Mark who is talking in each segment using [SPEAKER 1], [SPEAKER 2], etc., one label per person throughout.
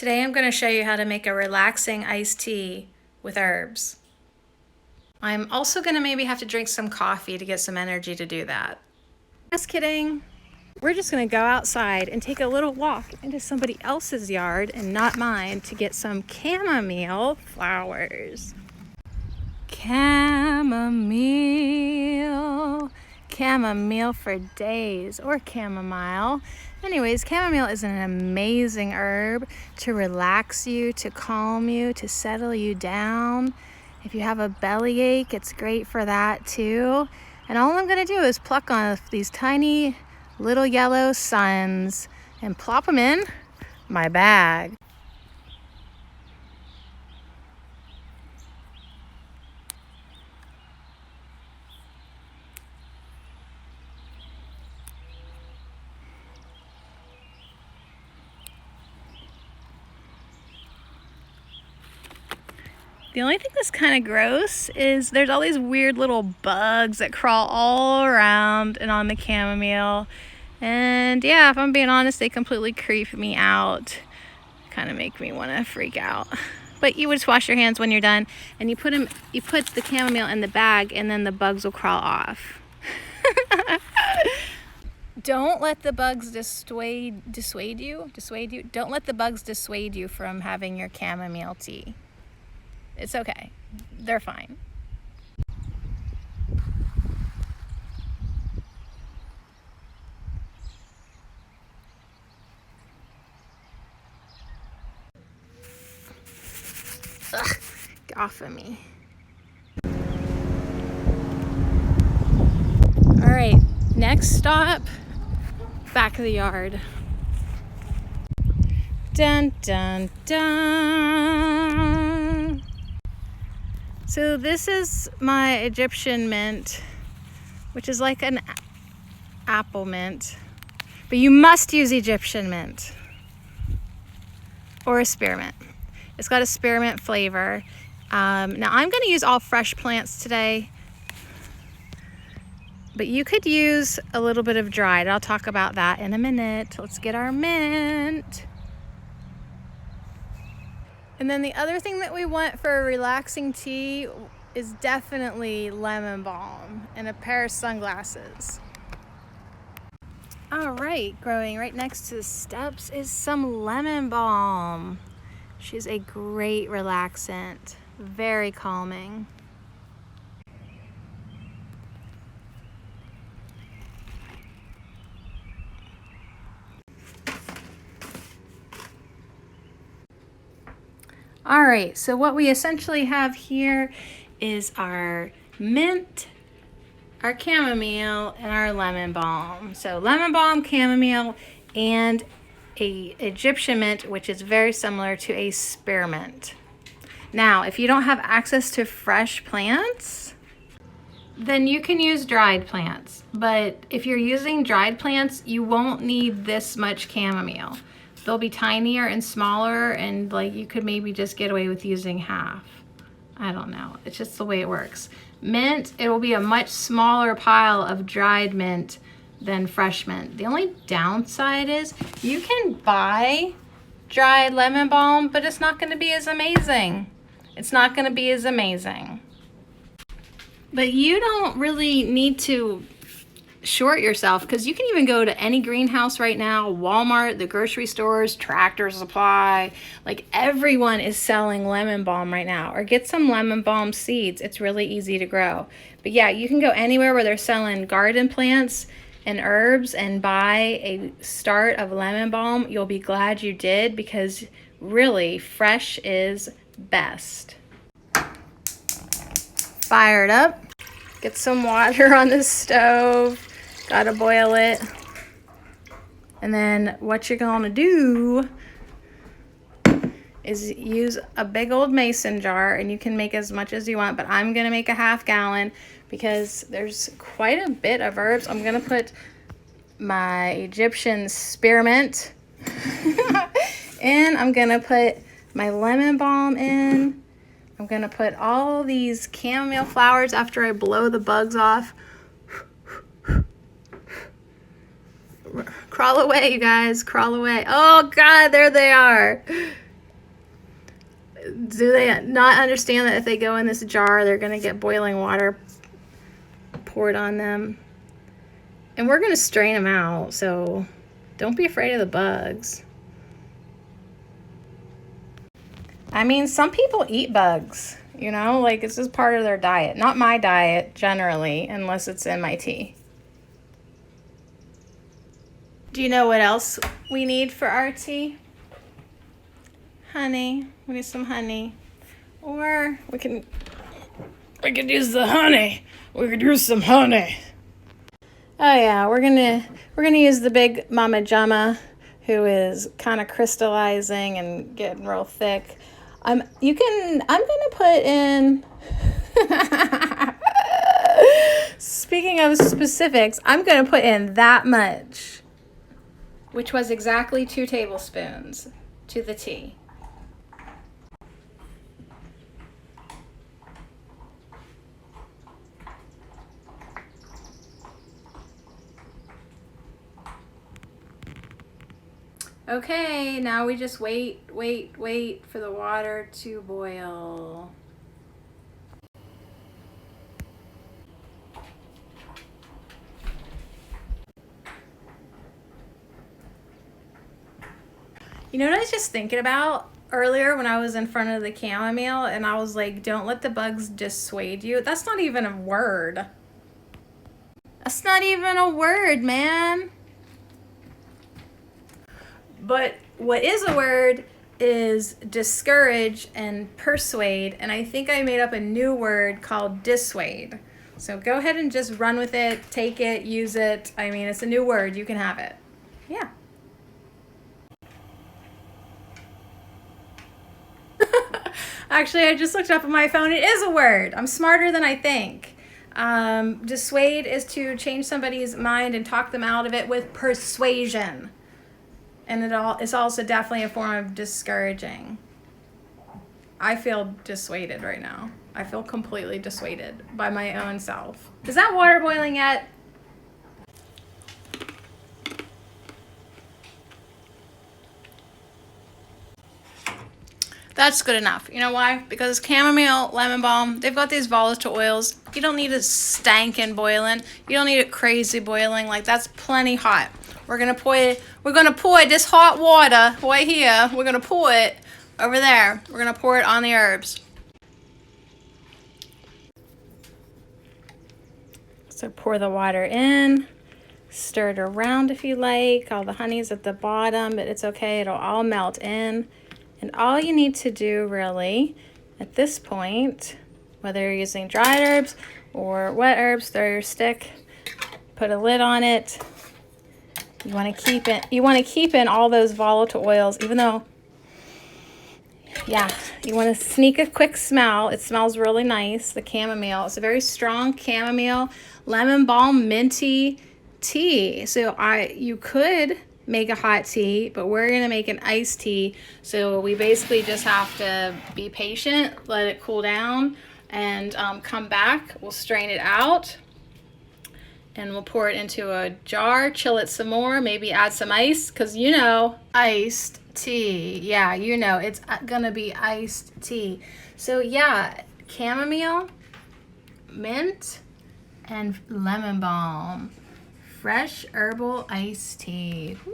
[SPEAKER 1] Today I'm going to show you how to make a relaxing iced tea with herbs. I'm also going to maybe have to drink some coffee to get some energy to do that. Just kidding. We're just going to go outside and take a little walk into somebody else's yard and not mine to get some chamomile flowers. Chamomile for days, or chamomile. Anyways, chamomile is an amazing herb to relax you, to calm you, to settle you down. If you have a bellyache, it's great for that too. And all I'm gonna do is pluck on these tiny little yellow suns and plop them in my bag. The only thing that's kind of gross is there's all these weird little bugs that crawl all around and on the chamomile. And yeah, if I'm being honest, they completely creep me out. Kind of make me want to freak out. But you would just wash your hands when you're done, and you put the chamomile in the bag, and then the bugs will crawl off. Don't let the bugs dissuade you. Don't let the bugs dissuade you from having your chamomile tea. It's okay. They're fine. Ugh, get off of me. All right, next stop, back of the yard. Dun, dun, dun. So this is my Egyptian mint, which is like an apple mint, but you must use Egyptian mint or a spearmint. It's got a spearmint flavor. Now I'm going to use all fresh plants today, but you could use a little bit of dried. I'll talk about that in a minute. Let's get our mint. And then the other thing that we want for a relaxing tea is definitely lemon balm and a pair of sunglasses. All right, growing right next to the steps is some lemon balm. She's a great relaxant, very calming. All right, so what we essentially have here is our mint, our chamomile, and our lemon balm. So lemon balm, chamomile, and a Egyptian mint, which is very similar to a spearmint. Now, if you don't have access to fresh plants, then you can use dried plants. But if you're using dried plants, you won't need this much chamomile. They'll be tinier and smaller, and like you could maybe just get away with using half. I don't know. It's just the way it works. Mint, it will be a much smaller pile of dried mint than fresh mint. The only downside is you can buy dried lemon balm, but it's not going to be as amazing. It's not going to be as amazing. But you don't really need to short yourself, because you can even go to any greenhouse right now, Walmart, the grocery stores, Tractor Supply, like everyone is selling lemon balm right now. Or get some lemon balm seeds. It's really easy to grow. But yeah, you can go anywhere where they're selling garden plants and herbs and buy a start of lemon balm. You'll be glad you did, because really fresh is best. Fire it up. Get some water on the stove. Gotta boil it. And then what you're gonna do is use a big old mason jar, and you can make as much as you want, but I'm gonna make a ½ gallon because there's quite a bit of herbs. I'm gonna put my Egyptian spearmint and I'm gonna put my lemon balm in. I'm gonna put all these chamomile flowers after I blow the bugs off. Crawl away, you guys, crawl away. Oh God, there they are. Do they not understand that if they go in this jar, they're going to get boiling water poured on them? And we're going to strain them out, so don't be afraid of the bugs. I mean, some people eat bugs, you know, like it's just part of their diet. Not my diet generally, unless it's in my tea. Do you know what else we need for our tea? Honey. We need some honey. Or we could use the honey. We could use some honey. Oh yeah, we're gonna use the big Mama Jama, who is kind of crystallizing and getting real thick. I'm gonna put in speaking of specifics, I'm gonna put in that much, which was exactly 2 tablespoons to the tea. Okay, now we just wait for the water to boil. You know what I was just thinking about earlier when I was in front of the chamomile and I was like, don't let the bugs dissuade you? That's not even a word. That's not even a word, man. But what is a word is discourage and persuade, and I think I made up a new word called dissuade. So go ahead and just run with it, take it, use it. I mean, it's a new word. You can have it. Yeah. Actually, I just looked up on my phone. It is a word. I'm smarter than I think. Dissuade is to change somebody's mind and talk them out of it with persuasion. And it's also definitely a form of discouraging. I feel dissuaded right now. I feel completely dissuaded by my own self. Is that water boiling yet? That's good enough. You know why? Because chamomile, lemon balm, they've got these volatile oils. You don't need it stankin' boiling. You don't need it crazy boiling. Like, that's plenty hot. We're gonna pour this hot water right here. We're gonna pour it over there. We're gonna pour it on the herbs. So pour the water in, stir it around if you like. All the honey's at the bottom, but it's okay. It'll all melt in. And all you need to do really at this point, whether you're using dried herbs or wet herbs, throw your stick, put a lid on it. You want to keep in all those volatile oils, even though, yeah, you want to sneak a quick smell. It smells really nice, the chamomile. It's a very strong chamomile, lemon balm, minty tea. So you could make a hot tea, but we're going to make an iced tea. So we basically just have to be patient, let it cool down, and come back. We'll strain it out. And we'll pour it into a jar, chill it some more, maybe add some ice, because you know, iced tea. Yeah, you know, it's gonna be iced tea. So yeah, chamomile, mint, and lemon balm. Fresh herbal iced tea. Woo.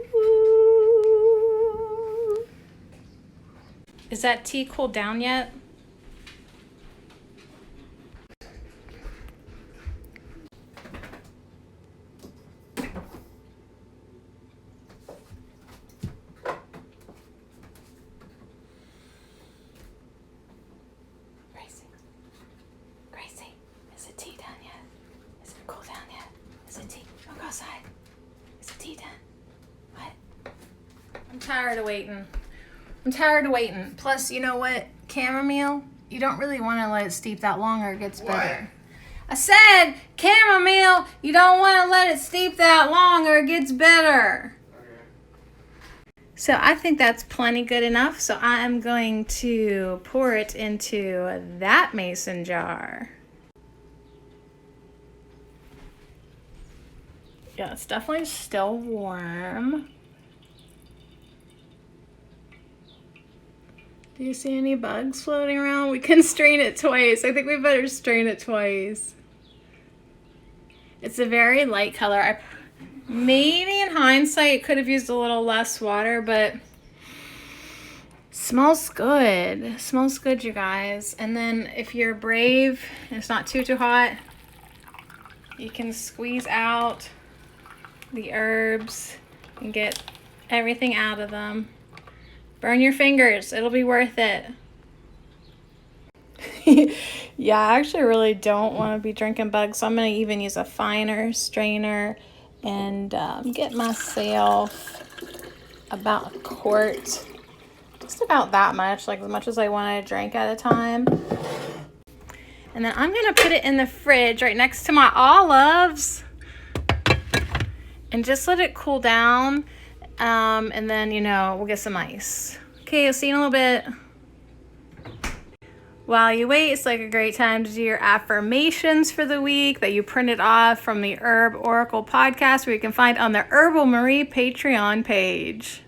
[SPEAKER 1] Is that tea cooled down yet? I'm tired of waiting. Plus, you know what? Chamomile, you don't really want to let it steep that long or it gets bitter. I said chamomile, you don't want to let it steep that long or it gets bitter. Okay. So I think that's plenty good enough. So I am going to pour it into that mason jar. Yeah, it's definitely still warm. Do you see any bugs floating around? We can strain it twice. I think we better strain it twice. It's a very light color. Maybe in hindsight could have used a little less water, but smells good. It smells good, you guys. And then if you're brave and it's not too hot, you can squeeze out the herbs and get everything out of them. Burn your fingers. It'll be worth it. Yeah, I actually really don't want to be drinking bugs, so I'm going to even use a finer strainer and get myself about a quart. Just about that much, like as much as I want to drink at a time. And then I'm going to put it in the fridge right next to my olives and just let it cool down. And then, you know, we'll get some ice. Okay, I'll see you in a little bit. While you wait, it's like a great time to do your affirmations for the week that you printed off from the Herb Oracle podcast, where you can find on the Herbal Marie Patreon page.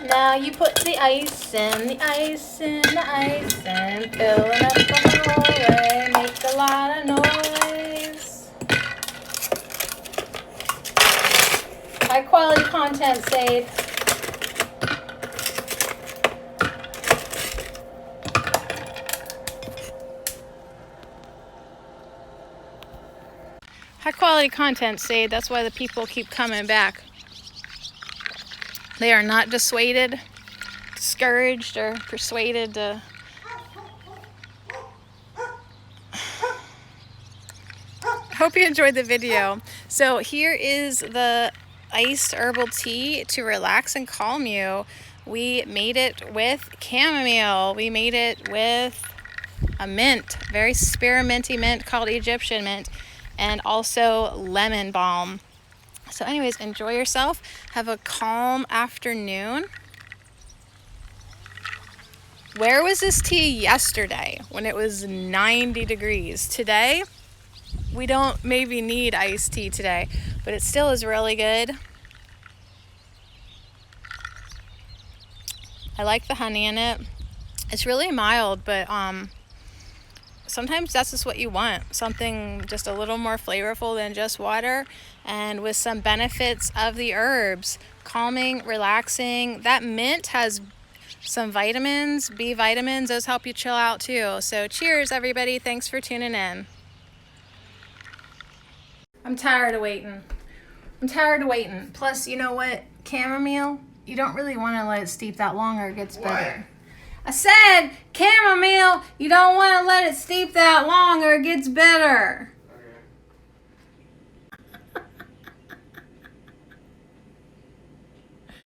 [SPEAKER 1] Now you put the ice in, the ice in, the ice in, filling up the hallway, make a lot of noise. High quality content, Sade. High quality content, Sade. That's why the people keep coming back. They are not dissuaded, discouraged, or persuaded to hope you enjoyed the video. So here is the iced herbal tea to relax and calm you. We made it with chamomile. We made it with a mint, very spearminty mint called Egyptian mint, and also lemon balm. So anyways, enjoy yourself. Have a calm afternoon. Where was this tea yesterday when it was 90 degrees? Today, we don't maybe need iced tea today, but it still is really good. I like the honey in it. It's really mild, but sometimes that's just what you want. Something just a little more flavorful than just water, and with some benefits of the herbs. Calming, relaxing. That mint has some vitamins, B vitamins. Those help you chill out too. So cheers, everybody. Thanks for tuning in. I'm tired of waiting. Plus, you know what? Chamomile, you don't really want to let it steep that long or it gets better. I said chamomile, you don't want to let it steep that long or it gets bitter.